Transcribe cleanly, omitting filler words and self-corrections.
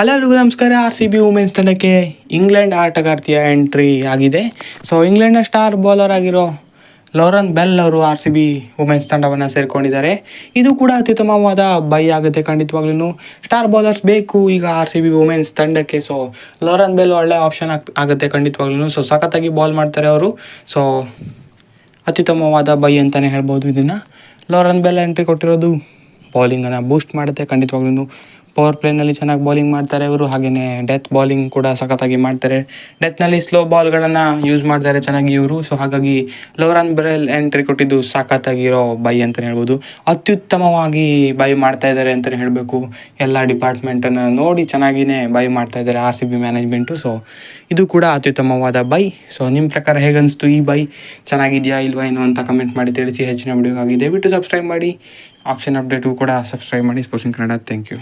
Hello ಎಲ್ರಿಗೂ ನಮಸ್ಕಾರ. RCB women's ತಂಡಕ್ಕೆ ಇಂಗ್ಲೆಂಡ್ ಆಟಗಾರ್ತಿಯ ಎಂಟ್ರಿ ಆಗಿದೆ. ಸೊ ಇಂಗ್ಲೆಂಡ್ನ ಸ್ಟಾರ್ ಬೌಲರ್ ಆಗಿರೋ ಲೋರನ್ ಬೆಲ್ ಅವರು RCB ವುಮೆನ್ಸ್ ತಂಡವನ್ನು ಸೇರಿಕೊಂಡಿದ್ದಾರೆ. ಇದು ಕೂಡ ಅತ್ಯುತ್ತಮವಾದ ಬೈ ಆಗುತ್ತೆ ಖಂಡಿತವಾಗ್ಲೂ. ಸ್ಟಾರ್ ಬೌಲರ್ಸ್ ಬೇಕು ಈಗ RCB ವುಮೆನ್ಸ್ ತಂಡಕ್ಕೆ. ಸೊ ಲೋರನ್ ಬೆಲ್ ಒಳ್ಳೆ ಆಪ್ಷನ್ ಆಗುತ್ತೆ ಖಂಡಿತವಾಗ್ಲೂ. ಸೊ ಸಖತ್ತಾಗಿ ಬಾಲ್ ಮಾಡ್ತಾರೆ ಅವರು. ಸೊ ಅತ್ಯುತ್ತಮವಾದ ಬೈ ಅಂತಲೇ ಹೇಳ್ಬೋದು ಇದನ್ನು. ಲೋರನ್ ಬೆಲ್ ಎಂಟ್ರಿ ಕೊಟ್ಟಿರೋದು ಬೌಲಿಂಗನ್ನು ಬೂಸ್ಟ್ ಮಾಡುತ್ತೆ ಖಂಡಿತವಾಗ್ಲೂ. ಪವರ್ ಪ್ಲೇನಲ್ಲಿ ಚೆನ್ನಾಗಿ ಬೌಲಿಂಗ್ ಮಾಡ್ತಾರೆ ಅವರು. ಹಾಗೆಯೇ ಡೆತ್ ಬೌಲಿಂಗ್ ಕೂಡ ಸಖತ್ತಾಗಿ ಮಾಡ್ತಾರೆ. ಡೆತ್ನಲ್ಲಿ ಸ್ಲೋ ಬಾಲ್ಗಳನ್ನು ಯೂಸ್ ಮಾಡ್ತಾರೆ ಚೆನ್ನಾಗಿ ಇವರು. ಸೊ ಹಾಗಾಗಿ ಲೋರನ್ ಬೆಲ್ ಎಂಟ್ರಿ ಕೊಟ್ಟಿದ್ದು ಸಖತ್ತಾಗಿರೋ ಬೈ ಅಂತಲೇ ಹೇಳ್ಬೋದು. ಅತ್ಯುತ್ತಮವಾಗಿ ಬೈ ಮಾಡ್ತಾ ಇದ್ದಾರೆ ಅಂತಲೇ ಹೇಳಬೇಕು. ಎಲ್ಲ ಡಿಪಾರ್ಟ್ಮೆಂಟನ್ನು ನೋಡಿ ಚೆನ್ನಾಗಿಯೇ ಬೈ ಮಾಡ್ತಾ ಇದ್ದಾರೆ RCB ಮ್ಯಾನೇಜ್ಮೆಂಟು. ಸೊ ಇದು ಕೂಡ ಅತ್ಯುತ್ತಮವಾದ ಬೈ. ಸೊ ನಿಮ್ಮ ಪ್ರಕಾರ ಹೇಗನ್ನಿಸ್ತು ಈ ಬೈ? ಚೆನ್ನಾಗಿದೆಯಾ ಇಲ್ವಾ ಏನು ಅಂತ ಕಮೆಂಟ್ ಮಾಡಿ ತಿಳಿಸಿ. ಹೆಚ್ಚಿನ ವಿಡಿಯೋಗಾಗಿ ದಯವಿಟ್ಟು ಸಬ್ಸ್ಕ್ರೈಬ್ ಮಾಡಿ. ಆಪ್ಷನ್ ಅಪ್ಡೇಟು ಕೂಡ ಸಬ್ಸ್ಕ್ರೈಬ್ ಮಾಡಿ. Sports in Kannada. Thank you.